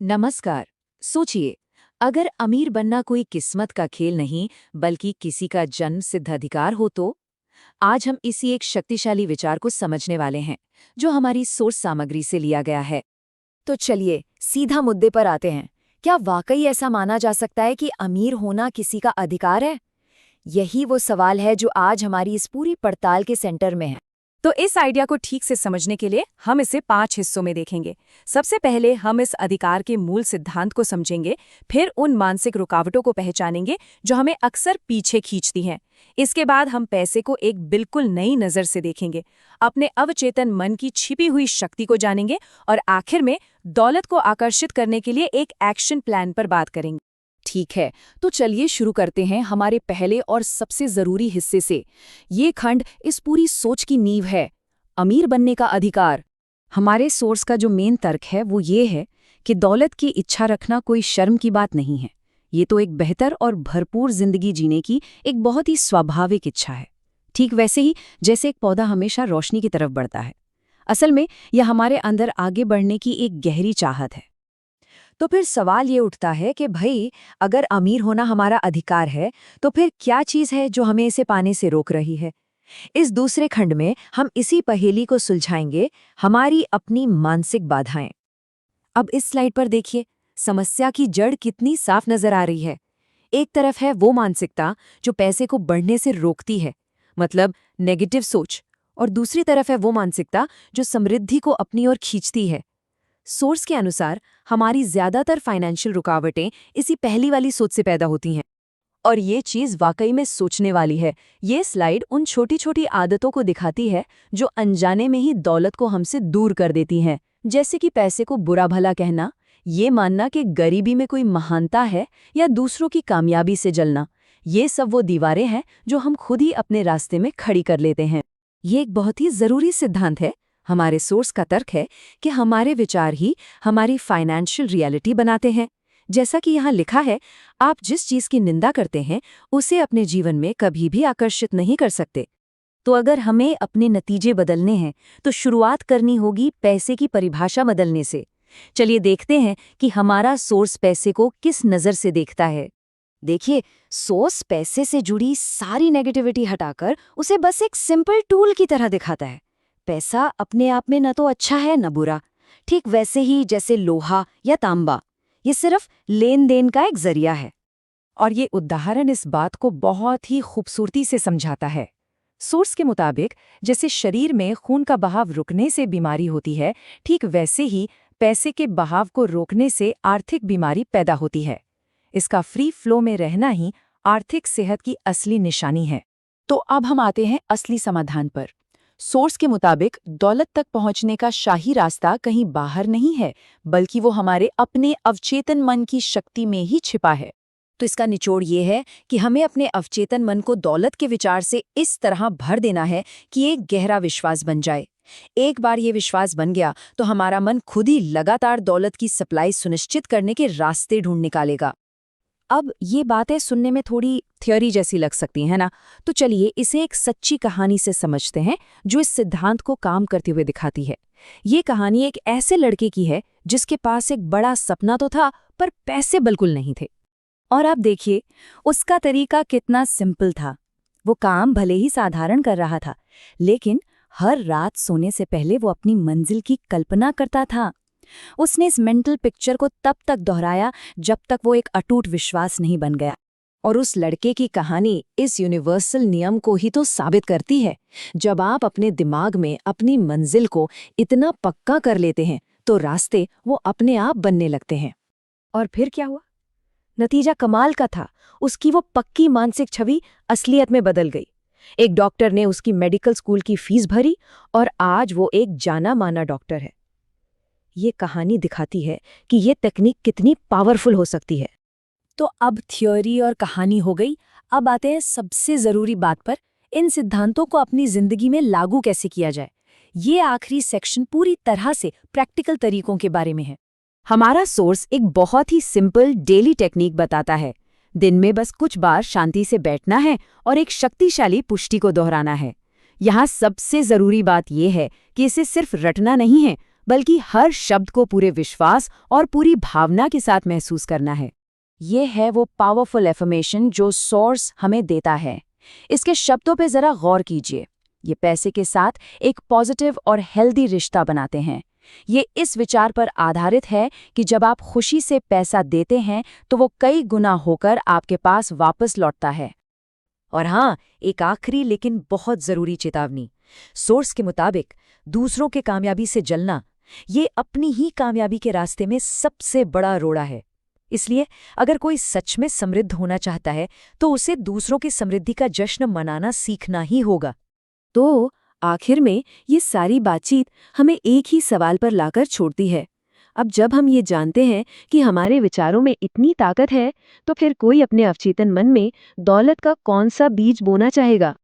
नमस्कार। सोचिए, अगर अमीर बनना कोई किस्मत का खेल नहीं बल्कि किसी का जन्म सिद्ध अधिकार हो तो? आज हम इसी एक शक्तिशाली विचार को समझने वाले हैं, जो हमारी सोर्स सामग्री से लिया गया है। तो चलिए सीधा मुद्दे पर आते हैं। क्या वाकई ऐसा माना जा सकता है कि अमीर होना किसी का अधिकार है? यही वो सवाल है जो आज हमारी इस पूरी पड़ताल के सेंटर में है। तो इस आइडिया को ठीक से समझने के लिए हम इसे 5 हिस्सों में देखेंगे। सबसे पहले हम इस अधिकार के मूल सिद्धांत को समझेंगे, फिर उन मानसिक रुकावटों को पहचानेंगे जो हमें अक्सर पीछे खींचती हैं। इसके बाद हम पैसे को एक बिल्कुल नई नज़र से देखेंगे, अपने अवचेतन मन की छिपी हुई शक्ति को जानेंगे और आखिर में दौलत को आकर्षित करने के लिए एक एक्शन प्लान पर बात करेंगे। ठीक है, तो चलिए शुरू करते हैं हमारे पहले और सबसे जरूरी हिस्से से। ये खंड इस पूरी सोच की नींव है, अमीर बनने का अधिकार। हमारे सोर्स का जो मेन तर्क है वो ये है कि दौलत की इच्छा रखना कोई शर्म की बात नहीं है। ये तो एक बेहतर और भरपूर जिंदगी जीने की एक बहुत ही स्वाभाविक इच्छा है। ठीक वैसे ही जैसे एक पौधा हमेशा रोशनी की तरफ बढ़ता है। असल में यह हमारे अंदर आगे बढ़ने की एक गहरी चाहत है। तो फिर सवाल ये उठता है कि भाई, अगर अमीर होना हमारा अधिकार है, तो फिर क्या चीज़ है जो हमें इसे पाने से रोक रही है? इस दूसरे खंड में हम इसी पहेली को सुलझाएंगे, हमारी अपनी मानसिक बाधाएं। अब इस स्लाइड पर देखिए, समस्या की जड़ कितनी साफ नजर आ रही है। एक तरफ है वो मानसिकता जो पैसे को बढ़ने से रोकती है, मतलब नेगेटिव सोच, और दूसरी तरफ है वो मानसिकता जो समृद्धि को अपनी ओर खींचती है। सोर्स के अनुसार हमारी ज्यादातर फाइनेंशियल रुकावटें इसी पहली वाली सोच से पैदा होती हैं। और ये चीज़ वाकई में सोचने वाली है। ये स्लाइड उन छोटी छोटी आदतों को दिखाती है जो अनजाने में ही दौलत को हमसे दूर कर देती हैं, जैसे कि पैसे को बुरा भला कहना, ये मानना कि गरीबी में कोई महानता है, या दूसरों की कामयाबी से जलना। ये सब वो दीवारें हैं जो हम खुद ही अपने रास्ते में खड़ी कर लेते हैं। ये एक बहुत ही ज़रूरी सिद्धांत है। हमारे सोर्स का तर्क है कि हमारे विचार ही हमारी फाइनेंशियल रियलिटी बनाते हैं। जैसा कि यहाँ लिखा है, आप जिस चीज़ की निंदा करते हैं उसे अपने जीवन में कभी भी आकर्षित नहीं कर सकते। तो अगर हमें अपने नतीजे बदलने हैं तो शुरुआत करनी होगी पैसे की परिभाषा बदलने से। चलिए देखते हैं कि हमारा सोर्स पैसे को किस नज़र से देखता है। देखिए, सोर्स पैसे से जुड़ी सारी नेगेटिविटी हटाकर उसे बस एक सिंपल टूल की तरह दिखाता है। पैसा अपने आप में न तो अच्छा है न बुरा, ठीक वैसे ही जैसे लोहा या तांबा, ये सिर्फ लेन देन का एक जरिया है। और ये उदाहरण इस बात को बहुत ही खूबसूरती से समझाता है। सोर्स के मुताबिक जैसे शरीर में खून का बहाव रुकने से बीमारी होती है, ठीक वैसे ही पैसे के बहाव को रोकने से आर्थिक बीमारी पैदा होती है। इसका फ्री फ्लो में रहना ही आर्थिक सेहत की असली निशानी है। तो अब हम आते हैं असली समाधान पर। सोर्स के मुताबिक दौलत तक पहुंचने का शाही रास्ता कहीं बाहर नहीं है, बल्कि वो हमारे अपने अवचेतन मन की शक्ति में ही छिपा है। तो इसका निचोड़ ये है कि हमें अपने अवचेतन मन को दौलत के विचार से इस तरह भर देना है कि एक गहरा विश्वास बन जाए। एक बार ये विश्वास बन गया तो हमारा मन खुद ही लगातार दौलत की सप्लाई सुनिश्चित करने के रास्ते ढूंढ निकालेगा। अब ये बातें सुनने में थोड़ी थ्योरी जैसी लग सकती है ना, तो चलिए इसे एक सच्ची कहानी से समझते हैं जो इस सिद्धांत को काम करते हुए दिखाती है। ये कहानी एक ऐसे लड़के की है जिसके पास एक बड़ा सपना तो था, पर पैसे बिल्कुल नहीं थे। और आप देखिए, उसका तरीका कितना सिंपल था। वो काम भले ही साधारण कर रहा था, लेकिन हर रात सोने से पहले वो अपनी मंजिल की कल्पना करता था। उसने इस मेंटल पिक्चर को तब तक दोहराया जब तक वो एक अटूट विश्वास नहीं बन गया। और उस लड़के की कहानी इस यूनिवर्सल नियम को ही तो साबित करती है। जब आप अपने दिमाग में अपनी मंजिल को इतना पक्का कर लेते हैं तो रास्ते वो अपने आप बनने लगते हैं। और फिर क्या हुआ? नतीजा कमाल का था। उसकी वो पक्की मानसिक छवि असलियत में बदल गई। एक डॉक्टर ने उसकी मेडिकल स्कूल की फीस भरी और आज वो एक जाना माना डॉक्टर है। ये कहानी दिखाती है कि ये तकनीक कितनी पावरफुल हो सकती है। तो अब थ्योरी और कहानी हो गई, अब आते हैं सबसे ज़रूरी बात पर, इन सिद्धांतों को अपनी ज़िंदगी में लागू कैसे किया जाए। ये आखिरी सेक्शन पूरी तरह से प्रैक्टिकल तरीकों के बारे में है। हमारा सोर्स एक बहुत ही सिंपल डेली टेक्निक बताता है। दिन में बस कुछ बार शांति से बैठना है और एक शक्तिशाली पुष्टि को दोहराना है। यहाँ सबसे ज़रूरी बात यह है कि इसे सिर्फ रटना नहीं है, बल्कि हर शब्द को पूरे विश्वास और पूरी भावना के साथ महसूस करना है। ये है वो पावरफुल एफर्मेशन जो सोर्स हमें देता है। इसके शब्दों पे जरा गौर कीजिए। ये पैसे के साथ एक पॉजिटिव और हेल्दी रिश्ता बनाते हैं। ये इस विचार पर आधारित है कि जब आप खुशी से पैसा देते हैं तो वो कई गुना होकर आपके पास वापस लौटता है। और हाँ, एक आखिरी लेकिन बहुत जरूरी चेतावनी। सोर्स के मुताबिक दूसरों के कामयाबी से जलना ये अपनी ही कामयाबी के रास्ते में सबसे बड़ा रोड़ा है। इसलिए अगर कोई सच में समृद्ध होना चाहता है तो उसे दूसरों की समृद्धि का जश्न मनाना सीखना ही होगा। तो आखिर में ये सारी बातचीत हमें एक ही सवाल पर लाकर छोड़ती है। अब जब हम ये जानते हैं कि हमारे विचारों में इतनी ताकत है, तो फिर कोई अपने अवचेतन मन में दौलत का कौन सा बीज बोना चाहेगा?